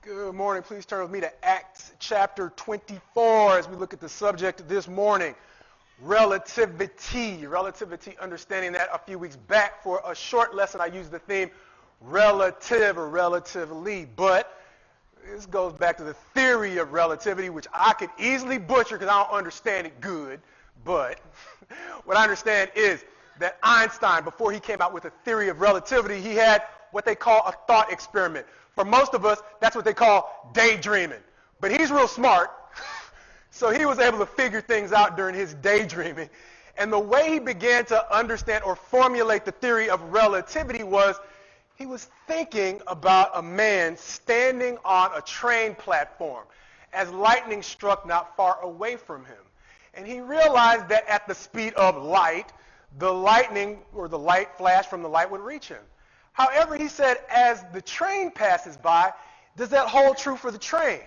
Good morning. Please turn with me to Acts chapter 24 as we look at the subject this morning, relativity. Relativity, understanding that a few weeks back for a short lesson I used the theme relative or relatively, but this goes back to the theory of relativity, which I could easily butcher because I don't understand it good, but what I understand is that Einstein, before he came out with the theory of relativity, he had what they call a thought experiment. For most of us, that's what they call daydreaming. But he's real smart, so he was able to figure things out during his daydreaming. And the way he began to understand or formulate the theory of relativity was he was thinking about a man standing on a train platform as lightning struck not far away from him. And he realized that at the speed of light, the lightning or the light flash from the light would reach him. However, he said, as the train passes by, does that hold true for the train?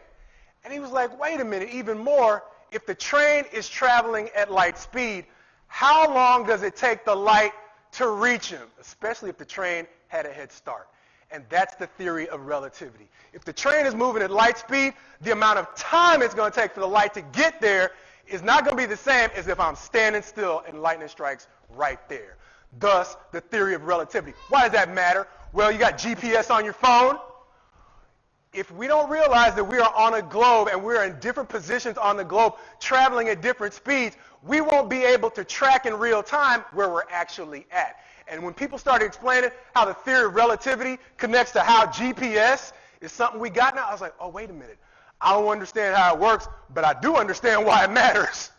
And he was like, wait a minute, even more, if the train is traveling at light speed, how long does it take the light to reach him, especially if the train had a head start? And that's the theory of relativity. If the train is moving at light speed, the amount of time it's going to take for the light to get there is not going to be the same as if I'm standing still and lightning strikes right there. Thus, the theory of relativity. Why does that matter? Well, you got GPS on your phone. If we don't realize that we are on a globe and we're in different positions on the globe, traveling at different speeds, we won't be able to track in real time where we're actually at. And when people started explaining how the theory of relativity connects to how GPS is something we got now, I was like, oh, wait a minute. I don't understand how it works, but I do understand why it matters.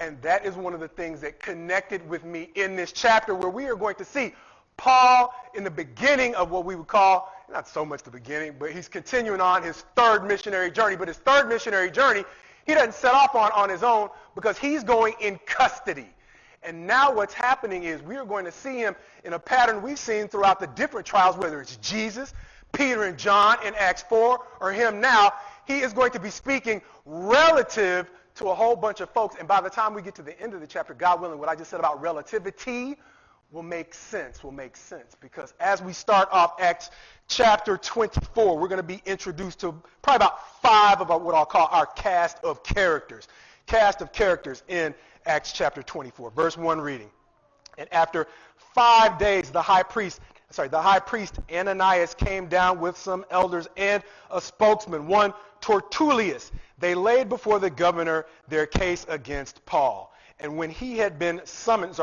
And that is one of the things that connected with me in this chapter where we are going to see Paul in the beginning of what we would call, not so much the beginning, but he's continuing on his third missionary journey. But his third missionary journey, he doesn't set off on his own because he's going in custody. And now what's happening is we are going to see him in a pattern we've seen throughout the different trials, whether it's Jesus, Peter and John in Acts 4, or him now. He is going to be speaking relative to a whole bunch of folks. And by the time we get to the end of the chapter, God willing, what I just said about relativity will make sense, because as we start off Acts chapter 24, we're going to be introduced to probably about 5 of what I'll call our cast of characters in Acts chapter 24. Verse 1 reading. And after 5 days, the high priest Ananias came down with some elders and a spokesman, one Tertullius. They laid before the governor their case against Paul. And when he had been summoned,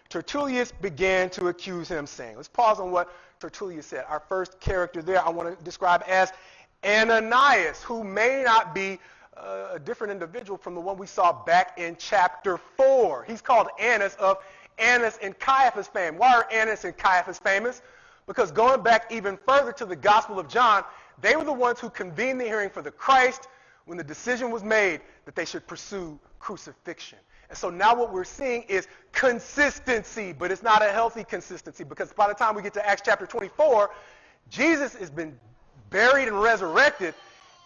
Tertullius began to accuse him, saying, let's pause on what Tertullius said. Our first character there I want to describe as Ananias, who may not be a different individual from the one we saw back in chapter 4. He's called Annas of Annas and Caiaphas fame. Why are Annas and Caiaphas famous? Because going back even further to the Gospel of John, they were the ones who convened the hearing for the Christ when the decision was made that they should pursue crucifixion. And so now what we're seeing is consistency, but it's not a healthy consistency, because by the time we get to Acts chapter 24, Jesus has been buried and resurrected,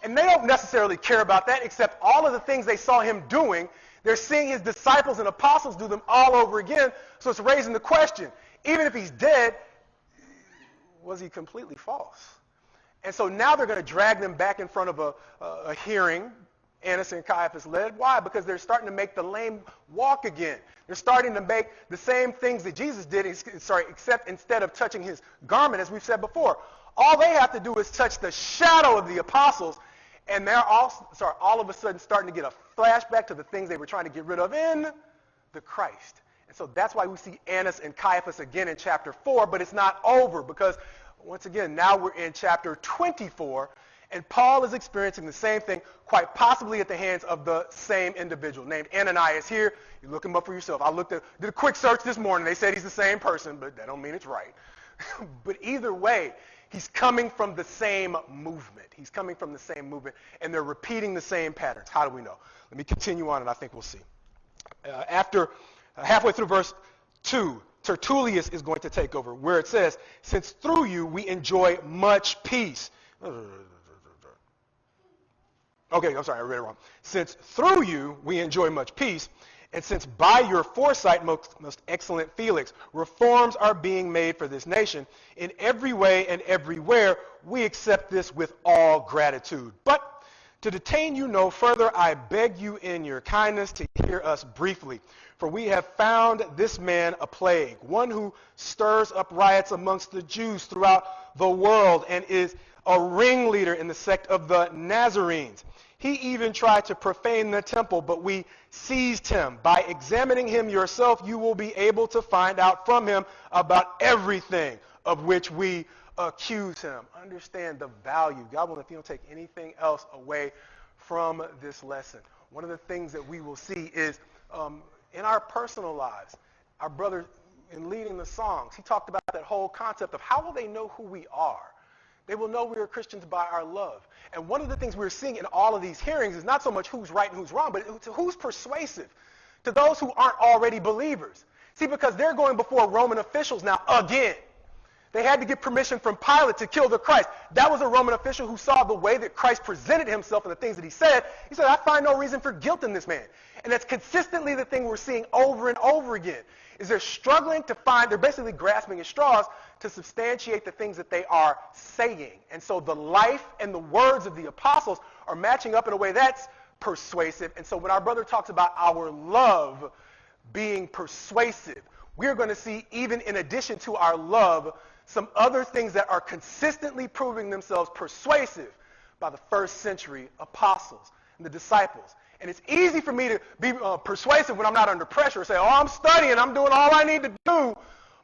and they don't necessarily care about that, except all of the things they saw him doing, they're seeing his disciples and apostles do them all over again. So it's raising the question, even if he's dead, was he completely false? And so now they're going to drag them back in front of a hearing, Annas and Caiaphas led. Why? Because they're starting to make the lame walk again. They're starting to make the same things that Jesus did, except instead of touching his garment, as we've said before, all they have to do is touch the shadow of the apostles, and they're all of a sudden starting to get a flashback to the things they were trying to get rid of in the Christ. And so that's why we see Annas and Caiaphas again in chapter 4, but it's not over, because once again, now we're in chapter 24, and Paul is experiencing the same thing, quite possibly at the hands of the same individual named Ananias here. You look him up for yourself. Did a quick search this morning. They said he's the same person, but that don't mean it's right. But either way, he's coming from the same movement. And they're repeating the same patterns. How do we know? Let me continue on, and I think we'll see. After halfway through verse 2, Tertullius is going to take over, where it says, since through you we enjoy much peace. Okay, I'm sorry, I read it wrong. Since through you we enjoy much peace, And since by your foresight, most excellent Felix, reforms are being made for this nation, in every way and everywhere, we accept this with all gratitude. But to detain you no further, I beg you in your kindness to hear us briefly. For we have found this man a plague, one who stirs up riots amongst the Jews throughout the world and is a ringleader in the sect of the Nazarenes. He even tried to profane the temple, but we seized him. By examining him yourself, you will be able to find out from him about everything of which we accuse him. Understand the value. God will, if you don't take anything else away from this lesson. One of the things that we will see is in our personal lives, our brother in leading the songs, he talked about that whole concept of how will they know who we are? They will know we are Christians by our love. And one of the things we're seeing in all of these hearings is not so much who's right and who's wrong, but who's persuasive to those who aren't already believers. See, because they're going before Roman officials now again. They had to get permission from Pilate to kill the Christ. That was a Roman official who saw the way that Christ presented himself and the things that he said. He said, I find no reason for guilt in this man. And that's consistently the thing we're seeing over and over again, is they're struggling to find, they're basically grasping at straws to substantiate the things that they are saying. And so the life and the words of the apostles are matching up in a way that's persuasive. And so when our brother talks about our love being persuasive, we're going to see, even in addition to our love, some other things that are consistently proving themselves persuasive by the first century apostles and the disciples. And it's easy for me to be persuasive when I'm not under pressure, say, oh, I'm studying, I'm doing all I need to do.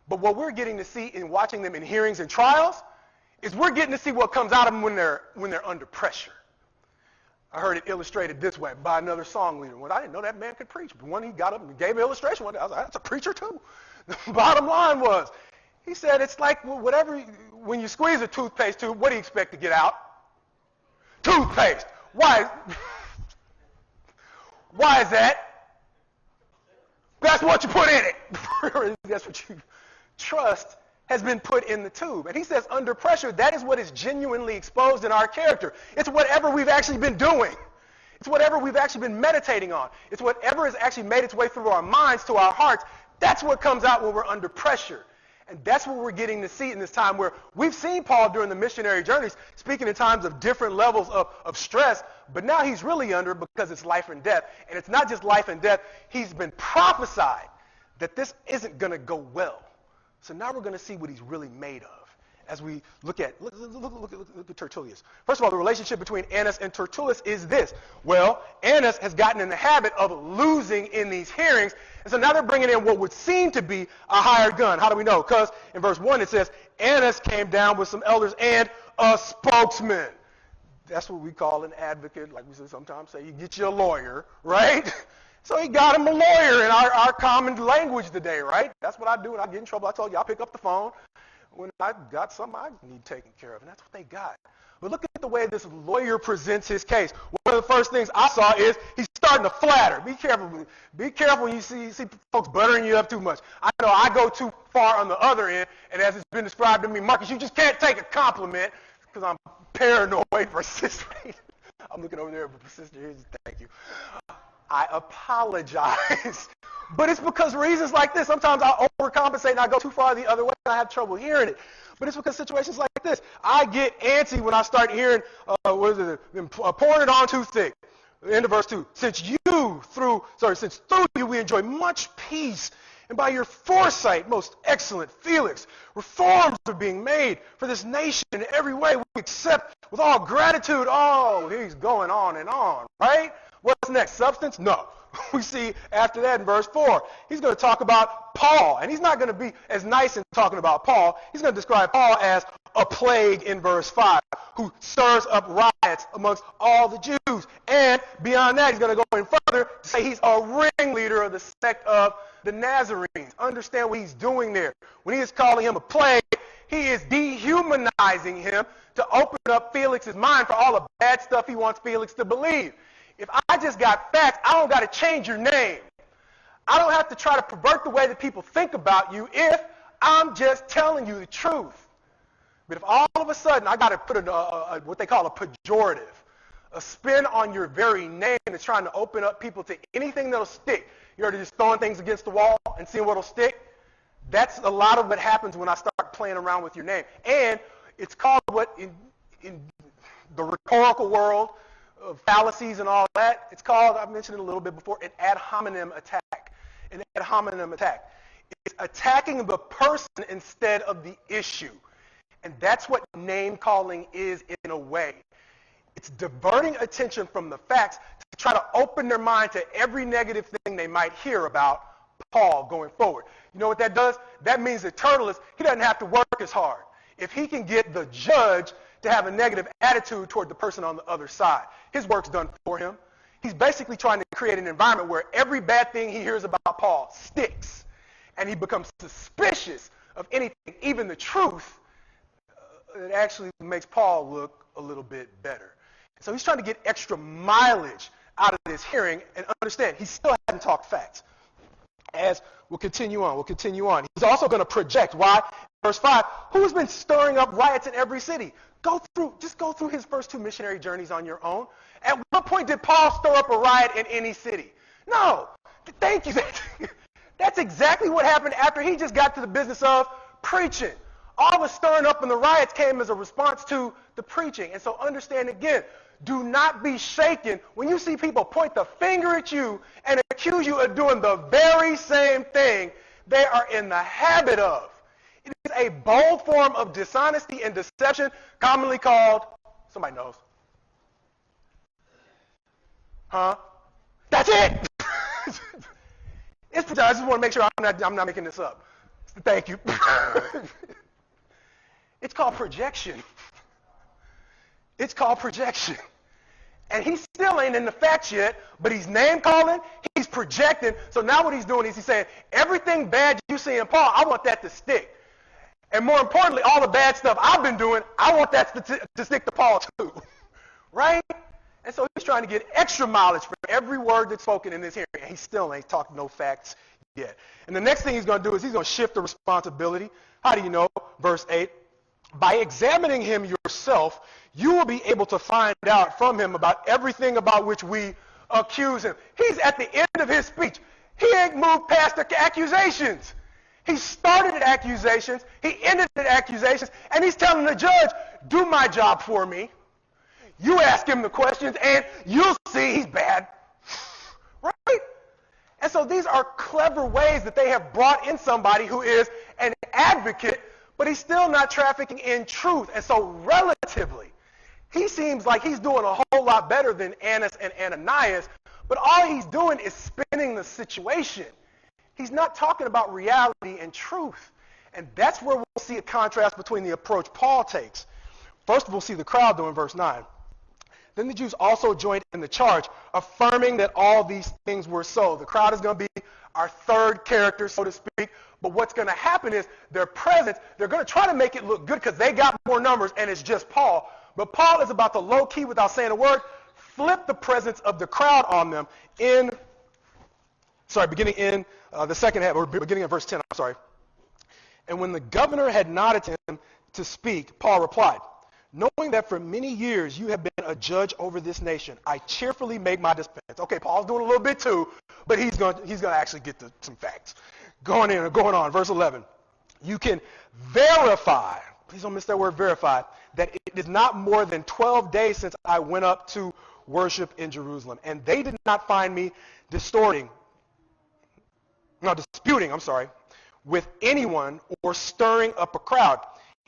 But what we're getting to see in watching them in hearings and trials is we're getting to see what comes out of them when they're under pressure. I heard it illustrated this way by another song leader. Well, I didn't know that man could preach. But when he got up and gave an illustration, I was like, that's a preacher too. The bottom line was, he said, it's like whatever, when you squeeze a toothpaste tube, what do you expect to get out? Toothpaste. Why? Why is that? That's what you put in it. That's what you trust has been put in the tube. And he says under pressure, that is what is genuinely exposed in our character. It's whatever we've actually been doing. It's whatever we've actually been meditating on. It's whatever has actually made its way through our minds to our hearts. That's what comes out when we're under pressure. And that's what we're getting to see in this time where we've seen Paul during the missionary journeys speaking in times of different levels of stress, but now he's really under because it's life and death. And it's not just life and death. He's been prophesied that this isn't going to go well. So now we're going to see what he's really made of as we look at Tertullus. First of all, the relationship between Annas and Tertullus is this. Well, Annas has gotten in the habit of losing in these hearings, and so now they're bringing in what would seem to be a hired gun. How do we know? Because in verse 1 it says, Annas came down with some elders and a spokesman. That's what we call an advocate, like we sometimes say, you get you a lawyer, right? So he got him a lawyer in our common language today, right? That's what I do when I get in trouble. I told you, I pick up the phone when I got something I need taken care of, and that's what they got. But look at the way this lawyer presents his case. One of the first things I saw is he's starting to flatter. Be careful. Be careful when you see folks buttering you up too much. I know I go too far on the other end, and as it's been described to me, Marcus, you just can't take a compliment because I'm paranoid for Sister. I'm looking over there for Sister. Thank you. I apologize. But it's because reasons like this. Sometimes I overcompensate and I go too far the other way and I have trouble hearing it. But it's because situations like this. I get antsy when I start hearing, pouring it on too thick. End of verse 2. Since through you we enjoy much peace, and by your foresight, most excellent Felix, reforms are being made for this nation in every way we accept with all gratitude. Oh, he's going on and on, right? What's next? Substance? No. We see after that in verse 4, he's going to talk about Paul. And he's not going to be as nice in talking about Paul. He's going to describe Paul as a plague in verse 5, who stirs up riots amongst all the Jews. And beyond that, he's going to go in further to say he's a ringleader of the sect of the Nazarenes. Understand what he's doing there. When he is calling him a plague, he is dehumanizing him to open up Felix's mind for all the bad stuff he wants Felix to believe. If I just got facts, I don't got to change your name. I don't have to try to pervert the way that people think about you if I'm just telling you the truth. But if all of a sudden I got to put what they call a pejorative, A spin on your very name is trying to open up people to anything that'll stick. You heard of just throwing things against the wall and seeing what'll stick? That's a lot of what happens when I start playing around with your name. And it's called what in the rhetorical world of fallacies and all that, it's called, I've mentioned it a little bit before, an ad hominem attack. An ad hominem attack. It's attacking the person instead of the issue. And that's what name calling is in a way. It's diverting attention from the facts to try to open their mind to every negative thing they might hear about Paul going forward. You know what that does? That means that Tertullus, he doesn't have to work as hard. If he can get the judge to have a negative attitude toward the person on the other side, his work's done for him. He's basically trying to create an environment where every bad thing he hears about Paul sticks, and he becomes suspicious of anything, even the truth. It actually makes Paul look a little bit better. So he's trying to get extra mileage out of this hearing, and understand he still hasn't talked facts. As we'll continue on. He's also going to project. Why? Verse 5, who's been stirring up riots in every city? Just go through his first two missionary journeys on your own. At what point did Paul stir up a riot in any city? No. Thank you. That's exactly what happened after he just got to the business of preaching. All the stirring up and the riots came as a response to the preaching. And so understand again, do not be shaken when you see people point the finger at you and accuse you of doing the very same thing they are in the habit of. It is a bold form of dishonesty and deception, commonly called, somebody knows. Huh? That's it! I just want to make sure I'm not making this up. Thank you. It's called projection. It's called projection. And he still ain't in the facts yet, but he's name calling, he's projecting. So now what he's doing is he's saying, everything bad you see in Paul, I want that to stick. And more importantly, all the bad stuff I've been doing, I want that to stick to Paul too. Right? And so he's trying to get extra mileage for every word that's spoken in this hearing. And he still ain't talked no facts yet. And the next thing he's going to do is he's going to shift the responsibility. How do you know? Verse 8. By examining him yourself, you will be able to find out from him about everything about which we accuse him. He's at the end of his speech. He ain't moved past the accusations. He started at accusations, he ended at accusations, and he's telling the judge, do my job for me. You ask him the questions, and you'll see he's bad. Right? And so these are clever ways that they have brought in somebody who is an advocate, but he's still not trafficking in truth. And so relatively, he seems like he's doing a whole lot better than Annas and Ananias, but all he's doing is spinning the situation. He's not talking about reality and truth. And that's where we'll see a contrast between the approach Paul takes. First, we'll see the crowd do in verse 9. Then the Jews also joined in the charge, affirming that all these things were so. The crowd is going to be our third character, so to speak. But what's going to happen is their presence, they're going to try to make it look good because they got more numbers and it's just Paul. But Paul is about to low-key, without saying a word, flip the presence of the crowd on them beginning in the second half, or beginning at verse 10, I'm sorry. And when the governor had nodded to him to speak, Paul replied, knowing that for many years you have been a judge over this nation, I cheerfully make my defense. Okay, Paul's doing a little bit too, but he's going to actually get to some facts. Going on, verse 11. You can verify, please don't miss that word verify, that it is not more than 12 days since I went up to worship in Jerusalem, and they did not find me disputing, with anyone or stirring up a crowd,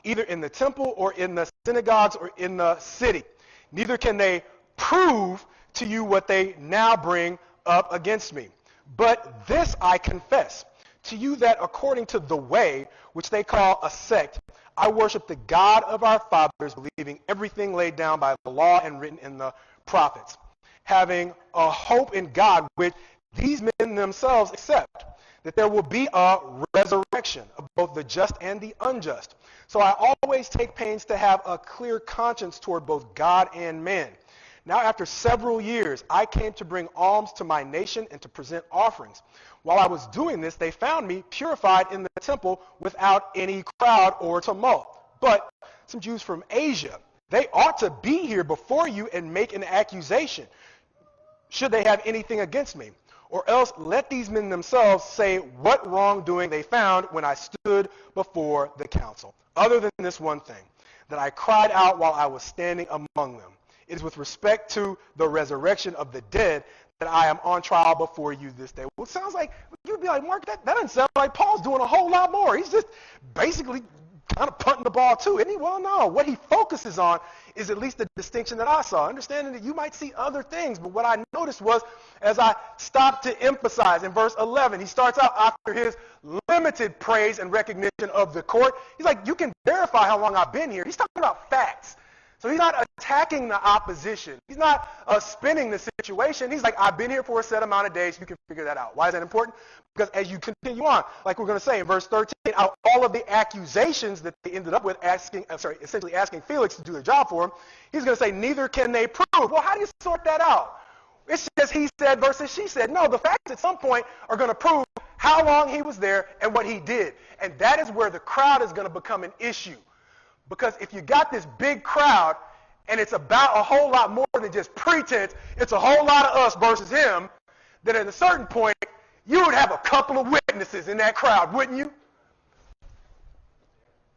either in the temple or in the synagogues or in the city. Neither can they prove to you what they now bring up against me. But this I confess to you, that according to the way, which they call a sect, I worship the God of our fathers, believing everything laid down by the law and written in the prophets, having a hope in God, which these men themselves accept, that there will be a resurrection of both the just and the unjust. So I always take pains to have a clear conscience toward both God and man. Now after several years, I came to bring alms to my nation and to present offerings. While I was doing this, they found me purified in the temple without any crowd or tumult. But some Jews from Asia They ought to be here before you and make an accusation, should they have anything against me. Or else let these men themselves say what wrongdoing they found when I stood before the council. Other than this one thing, that I cried out while I was standing among them. It is with respect to the resurrection of the dead that I am on trial before you this day. Well, it sounds like, you'd be like, Mark, that doesn't sound like Paul's doing a whole lot more. He's just basically kind of punting the ball too, isn't he? Well, no. What he focuses on is at least the distinction that I saw. Understanding that you might see other things, but what I noticed was, as I stopped to emphasize in verse 11, he starts out after his limited praise and recognition of the court. He's like, you can verify how long I've been here. He's talking about facts. So he's not attacking the opposition. He's not spinning the situation. He's like, I've been here for a set amount of days. You can figure that out. Why is that important? Because as you continue on, like we're going to say in verse 13, out of all of the accusations that they ended up with essentially asking Felix to do the job for him, he's going to say, neither can they prove. Well, how do you sort that out? It's just he said versus she said. No, the facts at some point are going to prove how long he was there and what he did. And that is where the crowd is going to become an issue. Because if you got this big crowd and it's about a whole lot more than just pretense, it's a whole lot of us versus him, then at a certain point, you would have a couple of witnesses in that crowd, wouldn't you?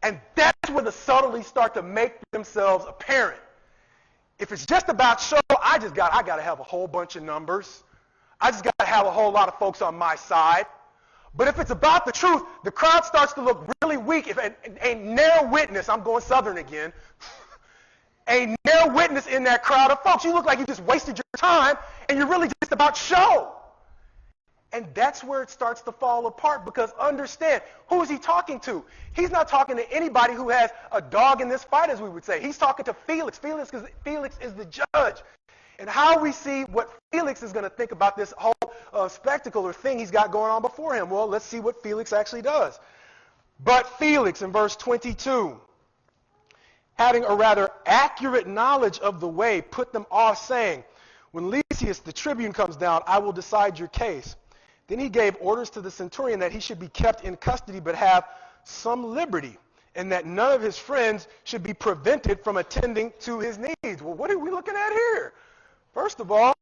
And that's where the subtleties start to make themselves apparent. If it's just about show, I got to have a whole bunch of numbers. I just got to have a whole lot of folks on my side. But if it's about the truth, the crowd starts to look really weak. If a near witness, I'm going Southern again, a near witness in that crowd of folks, you look like you just wasted your time and you're really just about show. And that's where it starts to fall apart, because understand, who is he talking to? He's not talking to anybody who has a dog in this fight, as we would say. He's talking to Felix. Felix is the judge. And how we see what Felix is going to think about this whole spectacle or thing he's got going on before him. Well, let's see what Felix actually does. But Felix, in verse 22, having a rather accurate knowledge of the way, put them off, saying, when Lysias the tribune comes down, I will decide your case. Then he gave orders to the centurion that he should be kept in custody but have some liberty, and that none of his friends should be prevented from attending to his needs. Well, what are we looking at here? First of all,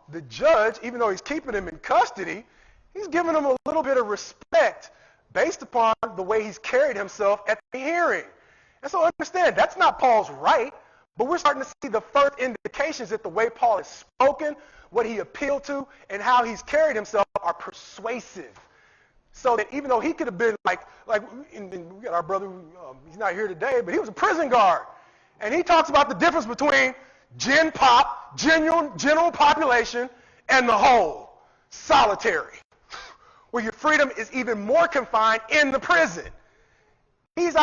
the judge, even though he's keeping him in custody, he's giving him a little bit of respect based upon the way he's carried himself at the hearing. And so understand, that's not Paul's right, but we're starting to see the first indications that the way Paul has spoken, what he appealed to, and how he's carried himself are persuasive. So that even though he could have been like we got our brother, he's not here today, but he was a prison guard. And he talks about the difference between general population, and the whole, solitary, where your freedom is even more confined in the prison. He's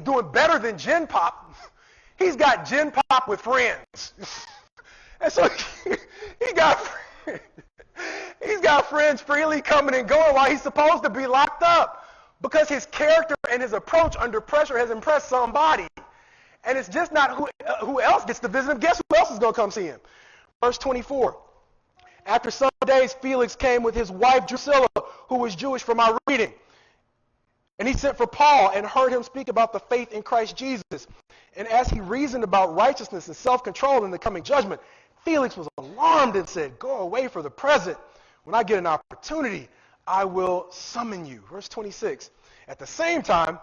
doing better than Gen Pop. He's got Gen Pop with friends. And so he's got friends freely coming and going while he's supposed to be locked up, because his character and his approach under pressure has impressed somebody. And it's just not who else gets to visit him. Guess who else is going to come see him? Verse 24. After some days, Felix came with his wife Drusilla, who was Jewish from our reading. And he sent for Paul and heard him speak about the faith in Christ Jesus. And as he reasoned about righteousness and self-control in the coming judgment, Felix was alarmed and said, go away for the present. When I get an opportunity, I will summon you. Verse 26. At the same time,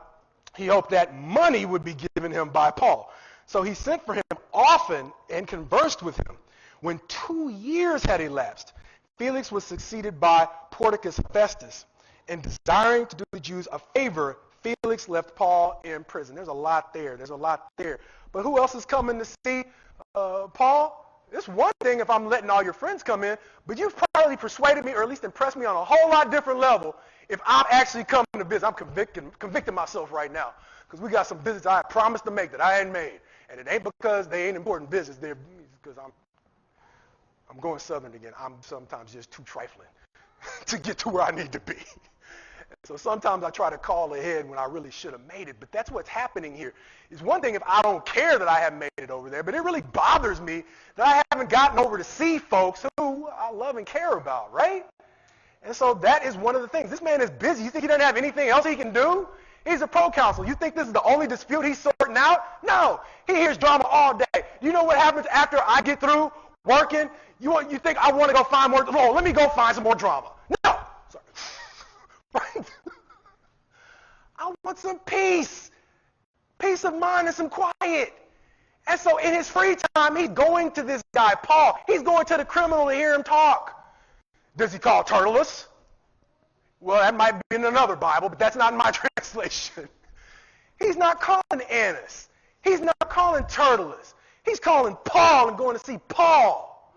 he hoped that money would be given him by Paul. So he sent for him often and conversed with him. When 2 years had elapsed, Felix was succeeded by Porticus Festus. And desiring to do the Jews a favor, Felix left Paul in prison. There's a lot there. But who else is coming to see Paul? It's one thing if I'm letting all your friends come in, but you've probably persuaded me, or at least impressed me on a whole lot different level if I'm actually coming to business. I'm convicting myself right now, because we got some business I promised to make that I ain't made. And it ain't because they ain't important business. They're because I'm going Southern again. I'm sometimes just too trifling to get to where I need to be. So sometimes I try to call ahead when I really should have made it. But that's what's happening here. It's one thing if I don't care that I haven't made it over there, but it really bothers me that I haven't gotten over to see folks who I love and care about, right? And so that is one of the things. This man is busy. You think he doesn't have anything else he can do? He's a proconsul. You think this is the only dispute he's sorting out? No. He hears drama all day. You know what happens after I get through working? You think I want to go find more? Oh, let me go find some more drama. No. Sorry. Right? I want some peace. Peace of mind and some quiet. And so in his free time, he's going to this guy, Paul. He's going to the criminal to hear him talk. Does he call Tertullus? Well, that might be in another Bible, but that's not in my translation. He's not calling Annas. He's not calling Tertullus. He's calling Paul and going to see Paul.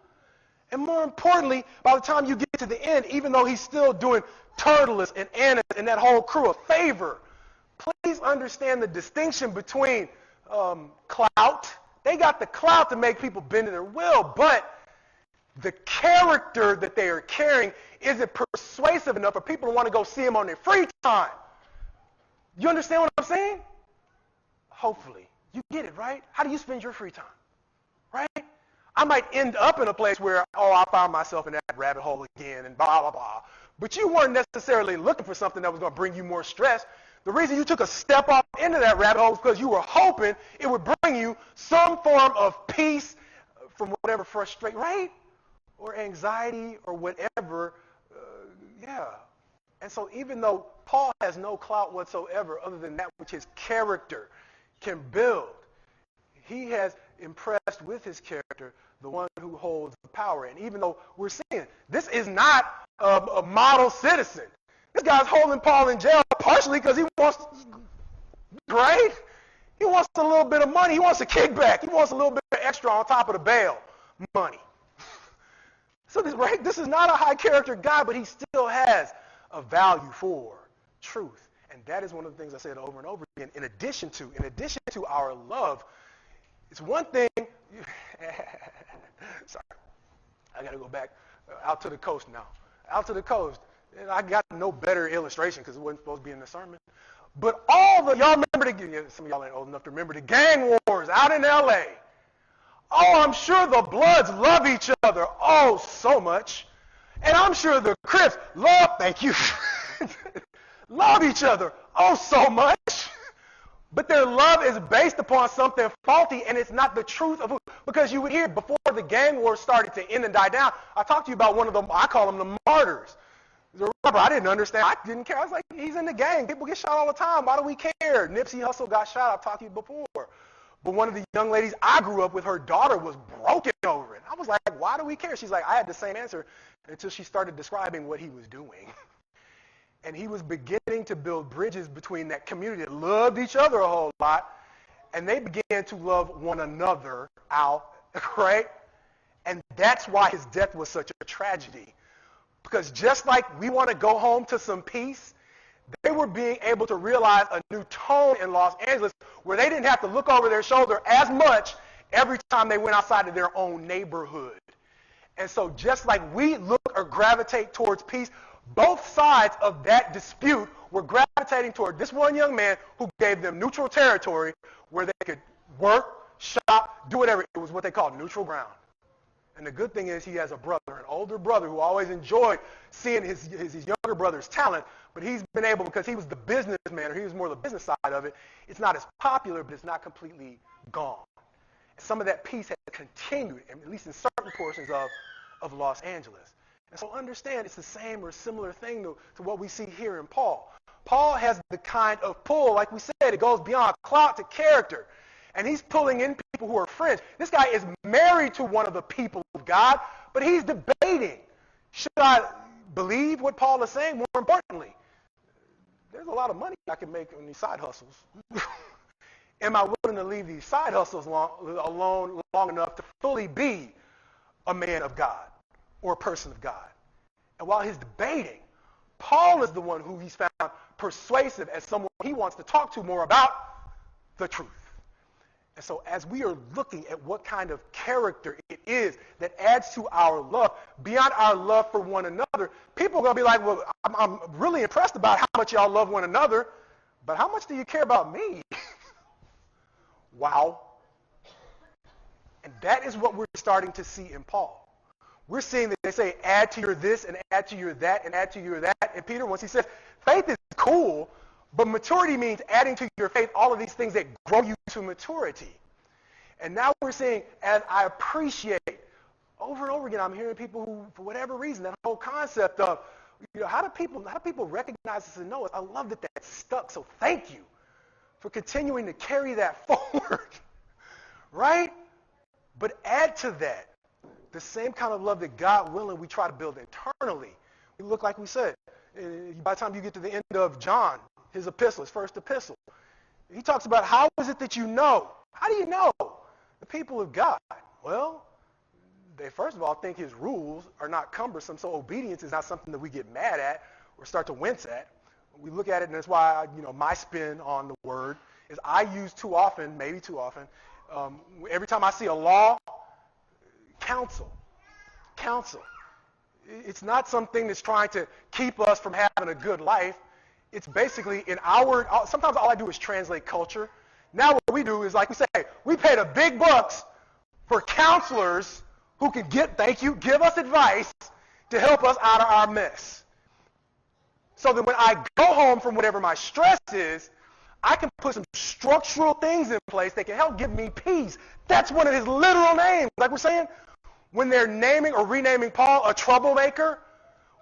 And more importantly, by the time you get to the end, even though he's still doing Tertullus and Annas and that whole crew a favor, please understand the distinction between clout. They got the clout to make people bend to their will, but the character that they are carrying isn't persuasive enough for people to want to go see him on their free time. You understand what I'm saying? Hopefully. You get it, right? How do you spend your free time? Right? I might end up in a place where, I found myself in that rabbit hole again and blah, blah, blah. But you weren't necessarily looking for something that was going to bring you more stress. The reason you took a step off into that rabbit hole is because you were hoping it would bring you some form of peace from whatever frustration, right? Or anxiety or whatever. Yeah. And so even though Paul has no clout whatsoever other than that which his character can build, he has impressed with his character the one who holds the power. And even though we're seeing this is not a model citizen. This guy's holding Paul in jail partially because he wants, right? He wants a little bit of money. He wants a kickback. He wants a little bit extra on top of the bail money. So this is not a high character guy, but he still has a value for truth. And that is one of the things I said over and over again. In addition to our love, it's one thing. Sorry, I got to go back out to the coast now. Out to the coast. And I got no better illustration because it wasn't supposed to be in the sermon. But y'all remember some of y'all ain't old enough to remember the gang wars out in L.A. Oh, I'm sure the Bloods love each other, so much. And I'm sure the Crips thank you, love each other, so much. But their love is based upon something faulty, and it's not the truth of who. Because you would hear before the gang wars started to end and die down, I talked to you about one of them, I call them the martyrs. The rapper, I didn't understand. I didn't care. I was like, he's in the gang. People get shot all the time. Why do we care? Nipsey Hussle got shot. I've talked to you before. But one of the young ladies I grew up with, her daughter was broken over it. I was like, why do we care? She's like, I had the same answer until she started describing what he was doing. And he was beginning to build bridges between that community that loved each other a whole lot, and they began to love one another out, right? And that's why his death was such a tragedy. Because just like we want to go home to some peace, they were being able to realize a new tone in Los Angeles where they didn't have to look over their shoulder as much every time they went outside of their own neighborhood. And so just like we look or gravitate towards peace, both sides of that dispute were gravitating toward this one young man who gave them neutral territory where they could work, shop, do whatever. It was what they called neutral ground. And the good thing is he has a brother, an older brother who always enjoyed seeing his younger brother's talent, but he's been able, because he was the businessman, or he was more the business side of it, it's not as popular, but it's not completely gone. And some of that peace has continued, at least in certain portions of Los Angeles. And so understand it's the same or similar thing to what we see here in Paul. Paul has the kind of pull, like we said, it goes beyond clout to character. And he's pulling in people who are friends. This guy is married to one of the people of God, but he's debating. Should I believe what Paul is saying? More importantly, there's a lot of money I can make on these side hustles. Am I willing to leave these side hustles alone long enough to fully be a man of God or a person of God? And while he's debating, Paul is the one who he's found persuasive as someone he wants to talk to more about the truth. And so as we are looking at what kind of character it is that adds to our love, beyond our love for one another, people are going to be like, well, I'm really impressed about how much y'all love one another, but how much do you care about me? Wow. And that is what we're starting to see in Paul. We're seeing that they say, add to your this and add to your that and add to your that. And Peter, once he says, faith is cool, But maturity means adding to your faith all of these things that grow you to maturity. And now we're saying, as I appreciate, over and over again, I'm hearing people who, for whatever reason, that whole concept of, how do people recognize this and know it? I love that that stuck, so thank you for continuing to carry that forward, right? But add to that the same kind of love that God willing we try to build internally. We look like we said, by the time you get to the end of John, his epistle, his first epistle, he talks about how is it that you know? How do you know the people of God? Well, they first of all think his rules are not cumbersome, so obedience is not something that we get mad at or start to wince at. We look at it, and that's why my spin on the word is I use too often, maybe too often, every time I see a law, counsel. It's not something that's trying to keep us from having a good life. It's basically sometimes all I do is translate culture. Now what we do is, like we say, we pay the big bucks for counselors who can give us advice to help us out of our mess. So that when I go home from whatever my stress is, I can put some structural things in place that can help give me peace. That's one of his literal names. Like we're saying, when they're naming or renaming Paul a troublemaker,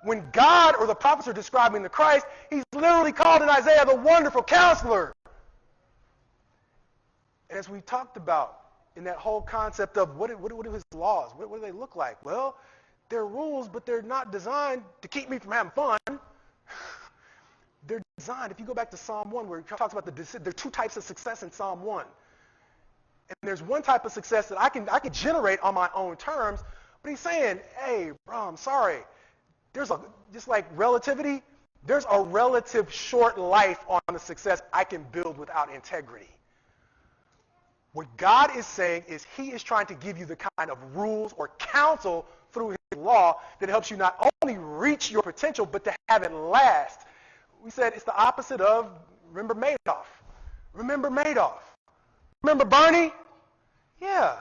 when God or the prophets are describing the Christ, he's literally called in Isaiah the wonderful counselor. And as we talked about in that whole concept of what are his laws? What do they look like? Well, they're rules, but they're not designed to keep me from having fun. They're designed, if you go back to Psalm 1, where he talks about there are two types of success in Psalm 1. And there's one type of success that I can generate on my own terms, but he's saying, hey, bro, I'm sorry. Just like relativity, there's a relative short life on the success I can build without integrity. What God is saying is he is trying to give you the kind of rules or counsel through his law that helps you not only reach your potential, but to have it last. We said it's the opposite of, remember Madoff. Remember Bernie? Yeah.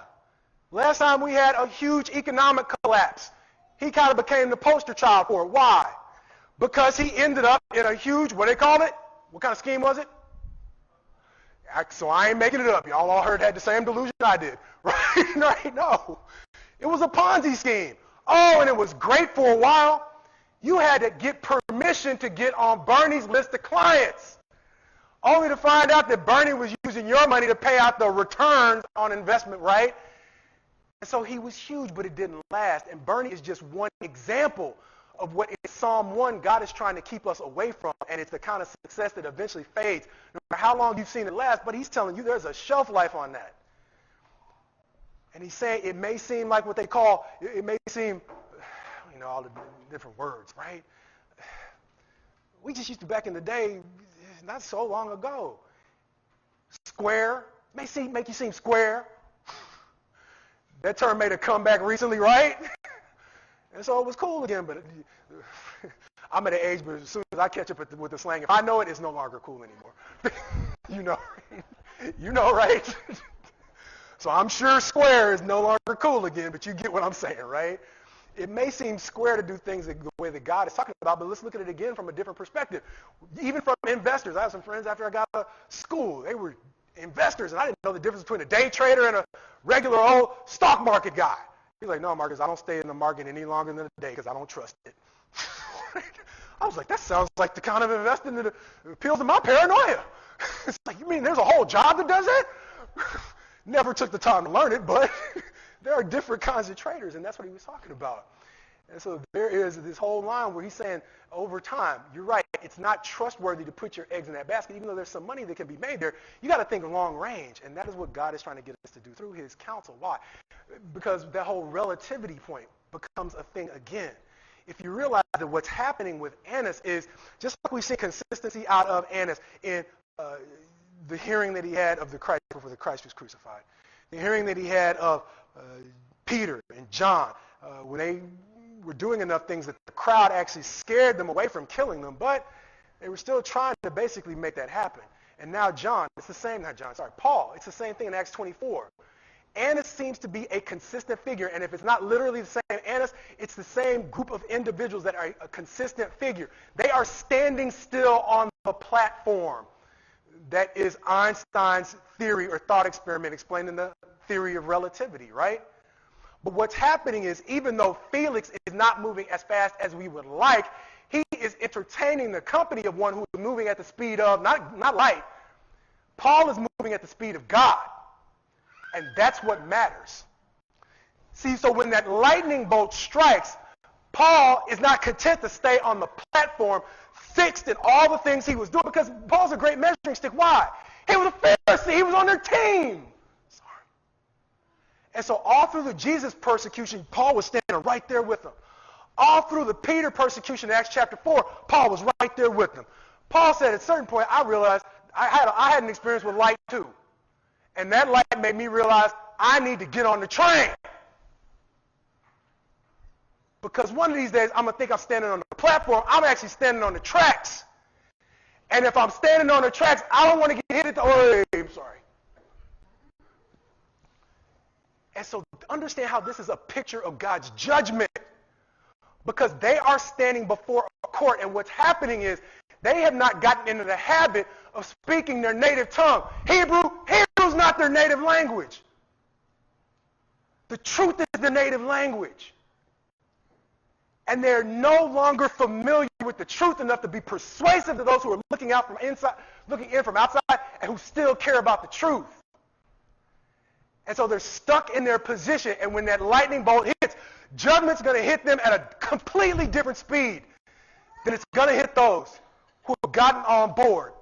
Last time we had a huge economic collapse. He kind of became the poster child for it. Why? Because he ended up in a huge, what they call it? What kind of scheme was it? So I ain't making it up. Y'all all had the same delusion I did. Right? No. It was a Ponzi scheme. Oh, and it was great for a while. You had to get permission to get on Bernie's list of clients, only to find out that Bernie was using your money to pay out the returns on investment, right? And so he was huge, but it didn't last. And Bernie is just one example of what in Psalm 1 God is trying to keep us away from, and it's the kind of success that eventually fades, no matter how long you've seen it last, but he's telling you there's a shelf life on that. And he's saying it may seem like what they call, it may seem, all the different words, right? We just used to, back in the day, not so long ago, square, make you seem square. That term made a comeback recently, right? And so it was cool again, but I'm at an age where as soon as I catch up with the slang, if I know it, it's no longer cool anymore. You know, right? So I'm sure square is no longer cool again, but you get what I'm saying, right? It may seem square to do things the way that God is talking about, but let's look at it again from a different perspective. Even from investors. I have some friends after I got out of school. They were investors, and I didn't know the difference between a day trader and a regular old stock market guy. He's like, no, Marcus, I don't stay in the market any longer than a day because I don't trust it. I was like, that sounds like the kind of investing that appeals to my paranoia. It's like, you mean there's a whole job that does that? Never took the time to learn it, but there are different kinds of traders, and that's what he was talking about. And so there is this whole line where he's saying, over time, you're right, it's not trustworthy to put your eggs in that basket, even though there's some money that can be made there. You got to think long range, and that is what God is trying to get us to do through his counsel. Why? Because that whole relativity point becomes a thing again. If you realize that what's happening with Annas is, just like we see consistency out of Annas in the hearing that he had of the Christ before the Christ was crucified, the hearing that he had of Peter and John, when they were doing enough things that the crowd actually scared them away from killing them, but they were still trying to basically make that happen. And now Paul, it's the same thing in Acts 24. Annas seems to be a consistent figure, and if it's not literally the same Annas, it's the same group of individuals that are a consistent figure. They are standing still on the platform that is Einstein's theory or thought experiment explaining the theory of relativity, right? But what's happening is, even though Felix is not moving as fast as we would like, he is entertaining the company of one who is moving at the speed of, not light. Paul is moving at the speed of God. And that's what matters. See, so when that lightning bolt strikes, Paul is not content to stay on the platform, fixed in all the things he was doing, because Paul's a great measuring stick. Why? He was a Pharisee. He was on their team. Sorry. And so all through the Jesus persecution, Paul was standing right there with them. All through the Peter persecution in Acts chapter 4, Paul was right there with them. Paul said at a certain point, I realized I had an experience with light too. And that light made me realize I need to get on the train. Because one of these days, I'm going to think I'm standing on the platform. I'm actually standing on the tracks. And if I'm standing on the tracks, I don't want to get hit at the... Oh, I'm sorry. And so understand how this is a picture of God's judgment. Because they are standing before a court, and what's happening is they have not gotten into the habit of speaking their native tongue. Hebrew's not their native language. The truth is the native language. And they're no longer familiar with the truth enough to be persuasive to those who are looking out from inside, looking in from outside, and who still care about the truth. And so they're stuck in their position, and when that lightning bolt hits, judgment's going to hit them at a completely different speed than it's going to hit those who have gotten on board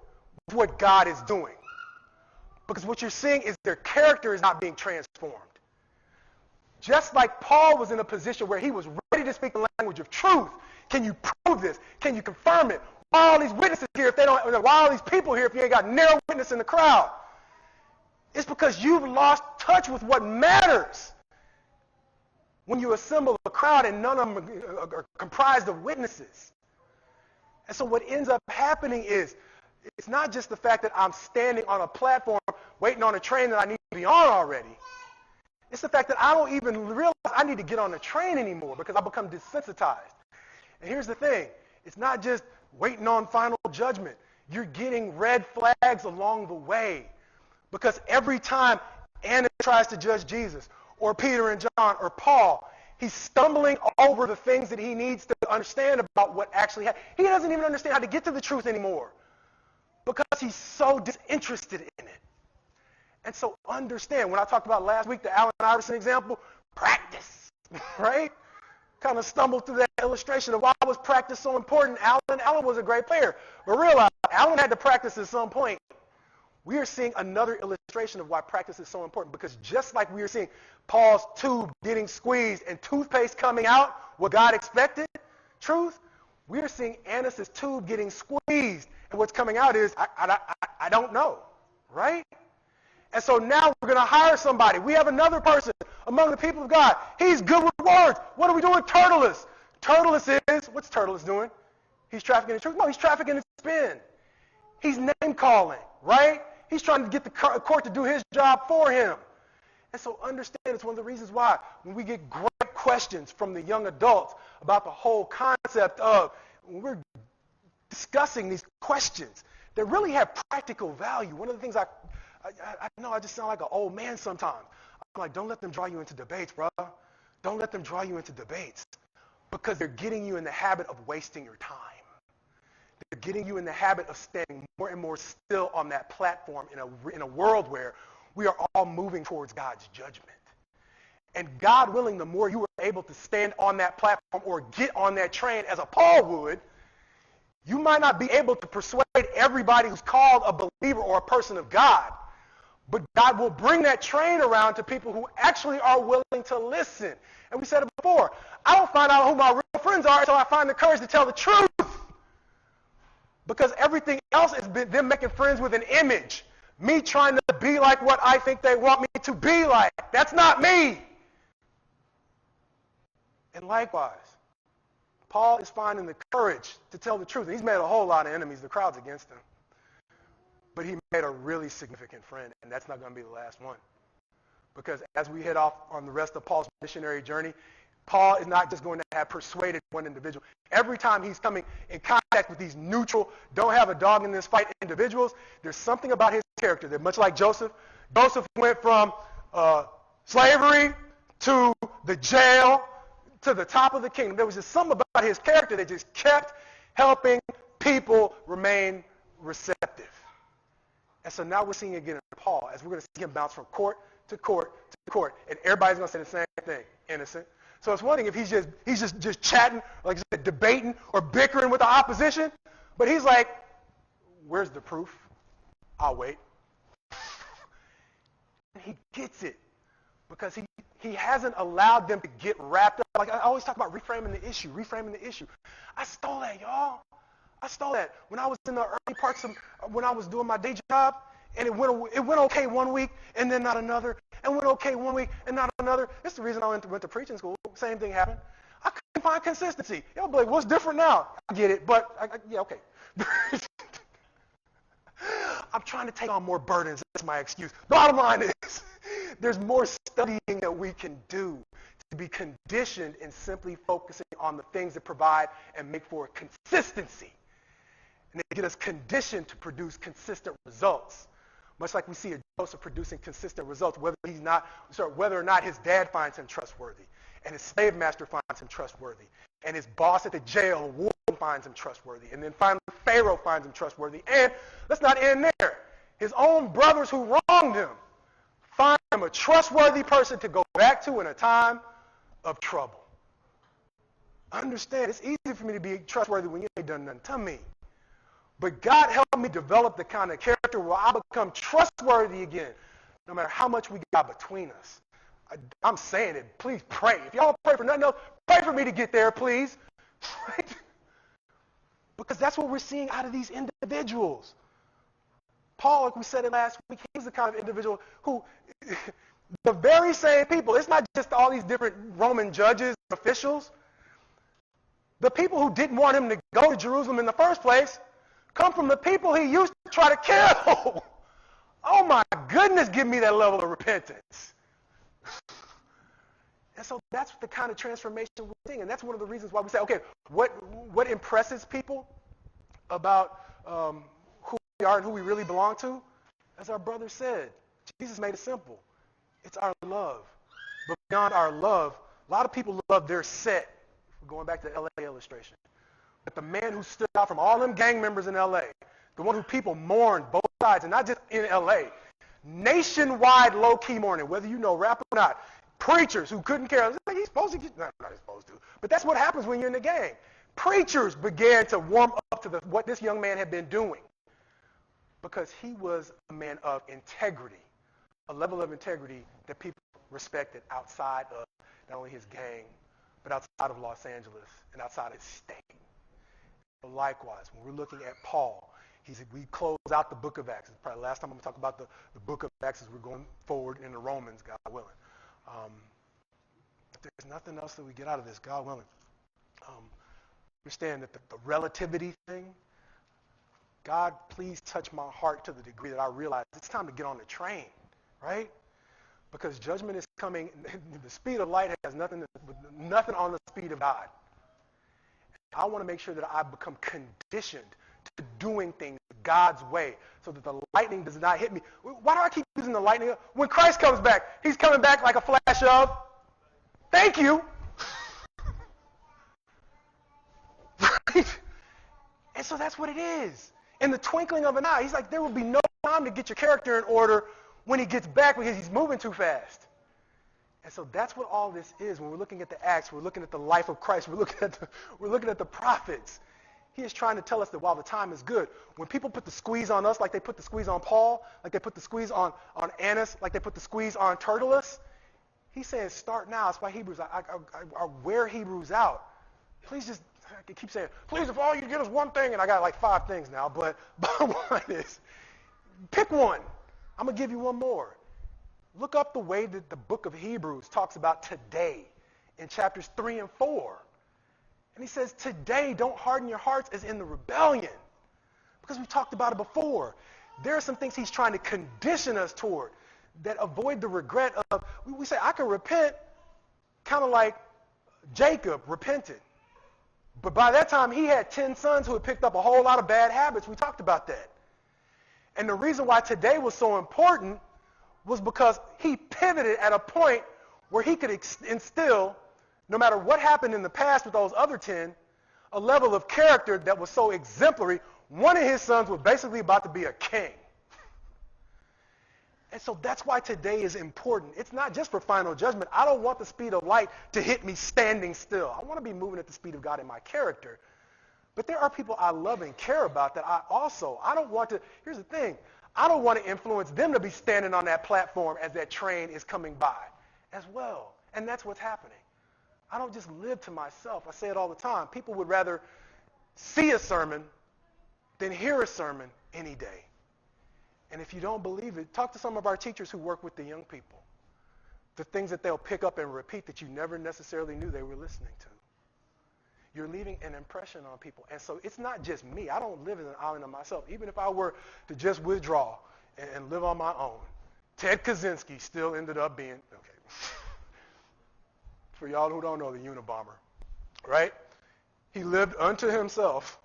with what God is doing. Because what you're seeing is their character is not being transformed. Just like Paul was in a position where he was ready to speak the language of truth. Can you prove this? Can you confirm it? Why are all these witnesses here if they don't? Why are all these people here if you ain't got narrow witness in the crowd? It's because you've lost touch with what matters. When you assemble a crowd and none of them are comprised of witnesses. And so what ends up happening is, it's not just the fact that I'm standing on a platform waiting on a train that I need to be on already. It's the fact that I don't even realize I need to get on the train anymore because I become desensitized. And here's the thing. It's not just waiting on final judgment. You're getting red flags along the way. Because every time Annas tries to judge Jesus, or Peter and John, or Paul, he's stumbling over the things that he needs to understand about what actually happened. He doesn't even understand how to get to the truth anymore because he's so disinterested in it. And so understand, when I talked about last week, the Allen Iverson example, practice, right? Kind of stumbled through that illustration of why was practice so important. Allen was a great player, but realize Allen had to practice at some point. We are seeing another illustration of why practice is so important, because just like we are seeing Paul's tube getting squeezed and toothpaste coming out, what God expected, truth, we are seeing Annas' tube getting squeezed, and what's coming out is, I don't know, right? And so now we're going to hire somebody. We have another person among the people of God. He's good with words. What are we doing? Tertullus. What's Tertullus doing? He's trafficking in truth? No, he's trafficking in spin. He's name calling, right? He's trying to get the court to do his job for him. And so understand, it's one of the reasons why when we get great questions from the young adults about the whole concept of, when we're discussing these questions that really have practical value. One of the things I know I just sound like an old man sometimes. I'm like, don't let them draw you into debates, bro. Don't let them draw you into debates because they're getting you in the habit of wasting your time. They're getting you in the habit of standing more and more still on that platform in a world where we are all moving towards God's judgment. And God willing, the more you are able to stand on that platform or get on that train as a Paul would, you might not be able to persuade everybody who's called a believer or a person of God. But God will bring that train around to people who actually are willing to listen. And we said it before. I don't find out who my real friends are until I find the courage to tell the truth. Because everything else has been them making friends with an image. Me trying to be like what I think they want me to be like. That's not me. And likewise, Paul is finding the courage to tell the truth. And he's made a whole lot of enemies. The crowd's against him. But he made a really significant friend, and that's not going to be the last one. Because as we head off on the rest of Paul's missionary journey, Paul is not just going to have persuaded one individual. Every time he's coming in contact with these neutral, don't have a dog in this fight individuals, there's something about his character that, much like Joseph, Joseph went from slavery to the jail to the top of the kingdom. There was just something about his character that just kept helping people remain receptive. And so now we're seeing again in Paul, as we're going to see him bounce from court to court to court, and everybody's going to say the same thing, innocent. So it's one thing if he's just chatting, like I said, debating or bickering with the opposition, but he's like, where's the proof? I'll wait. And he gets it because he hasn't allowed them to get wrapped up. Like I always talk about reframing the issue. I stole that, y'all. I stole that when I was in the early parts of when I was doing my day job, and it went okay one week and then not another, and went okay one week and not another. It's the reason I went to preaching school. Same thing happened. I couldn't find consistency. Y'all be like, what's different now? I get it, but yeah, okay. I'm trying to take on more burdens. That's my excuse. Bottom line is, there's more studying that we can do to be conditioned in simply focusing on the things that provide and make for consistency. And they get us conditioned to produce consistent results. Much like we see a Joseph producing consistent results, whether or not his dad finds him trustworthy, and his slave master finds him trustworthy, and his boss at the jail, warden, finds him trustworthy, and then finally Pharaoh finds him trustworthy. And let's not end there. His own brothers who wronged him find him a trustworthy person to go back to in a time of trouble. Understand, it's easy for me to be trustworthy when you ain't done nothing to me. But God helped me develop the kind of character where I become trustworthy again, no matter how much we got between us. I'm saying it. Please pray. If y'all pray for nothing else, pray for me to get there, please. Because that's what we're seeing out of these individuals. Paul, like we said it last week, he's the kind of individual who, the very same people, it's not just all these different Roman judges, officials. The people who didn't want him to go to Jerusalem in the first place come from the people he used to try to kill. Oh my goodness, give me that level of repentance. And so that's the kind of transformation we're seeing. And that's one of the reasons why we say, okay, what impresses people about who we are and who we really belong to? As our brother said, Jesus made it simple. It's our love. But beyond our love, a lot of people love their set. We're going back to the LA illustration. But the man who stood out from all them gang members in LA, the one who people mourned both sides, and not just in LA, nationwide low-key mourning, whether you know rap or not, preachers who couldn't care. Like, he's supposed to get, no, not supposed to. But that's what happens when you're in the gang. Preachers began to warm up to what this young man had been doing because he was a man of integrity, a level of integrity that people respected outside of not only his gang, but outside of Los Angeles and outside of his state. But likewise, when we're looking at Paul, we close out the book of Acts. It's probably the last time I'm going to talk about the book of Acts as we're going forward into Romans, God willing. There's nothing else that we get out of this, God willing. Understand that the relativity thing, God, please touch my heart to the degree that I realize it's time to get on the train, right? Because judgment is coming. The speed of light has nothing on the speed of God. I want to make sure that I become conditioned to doing things God's way so that the lightning does not hit me. Why do I keep using the lightning? When Christ comes back, he's coming back like a flash of, thank you. Right? And so that's what it is. In the twinkling of an eye, he's like, there will be no time to get your character in order when he gets back because he's moving too fast. And so that's what all this is. When we're looking at the Acts, we're looking at the life of Christ, we're looking at the prophets. He is trying to tell us that while the time is good, when people put the squeeze on us like they put the squeeze on Paul, like they put the squeeze on Annas, like they put the squeeze on Tertullus, he's saying start now. That's why Hebrews, I wear Hebrews out. Please just, I keep saying, please if all you get is one thing, and I got like 5 things now, but bottom line is, pick one. I'm going to give you one more. Look up the way that the book of Hebrews talks about today in chapters 3 and 4. And he says, today, don't harden your hearts as in the rebellion. Because we've talked about it before. There are some things he's trying to condition us toward. that avoid the regret of, we say, I can repent kind of like Jacob repented. But by that time, he had 10 sons who had picked up a whole lot of bad habits. We talked about that. And the reason why today was so important was because he pivoted at a point where he could instill, no matter what happened in the past with those other 10, a level of character that was so exemplary. One of his sons was basically about to be a king. And so that's why today is important. It's not just for final judgment. I don't want the speed of light to hit me standing still. I want to be moving at the speed of God in my character. But there are people I love and care about that I don't want to, here's the thing, I don't want to influence them to be standing on that platform as that train is coming by as well. And that's what's happening. I don't just live to myself. I say it all the time. People would rather see a sermon than hear a sermon any day. And if you don't believe it, talk to some of our teachers who work with the young people. The things that they'll pick up and repeat that you never necessarily knew they were listening to. You're leaving an impression on people. And so it's not just me. I don't live in an island of myself. Even if I were to just withdraw and live on my own, Ted Kaczynski still ended up being, okay, for y'all who don't know, the Unabomber, right? He lived unto himself,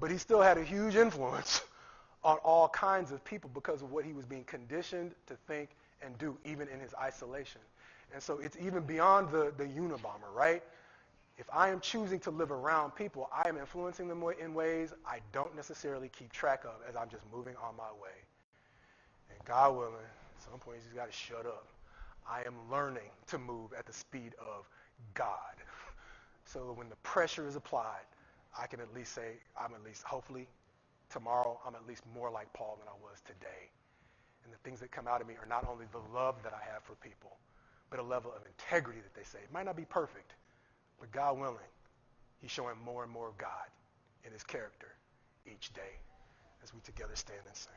but he still had a huge influence on all kinds of people because of what he was being conditioned to think and do, even in his isolation. And so it's even beyond the Unabomber, right? If I am choosing to live around people, I am influencing them in ways I don't necessarily keep track of as I'm just moving on my way. And God willing, at some point you just got to shut up. I am learning to move at the speed of God. So when the pressure is applied, I can at least say, hopefully, tomorrow I'm at least more like Paul than I was today. And the things that come out of me are not only the love that I have for people, but a level of integrity that they say. It might not be perfect, but God willing, he's showing more and more of God in his character each day as we together stand and sing.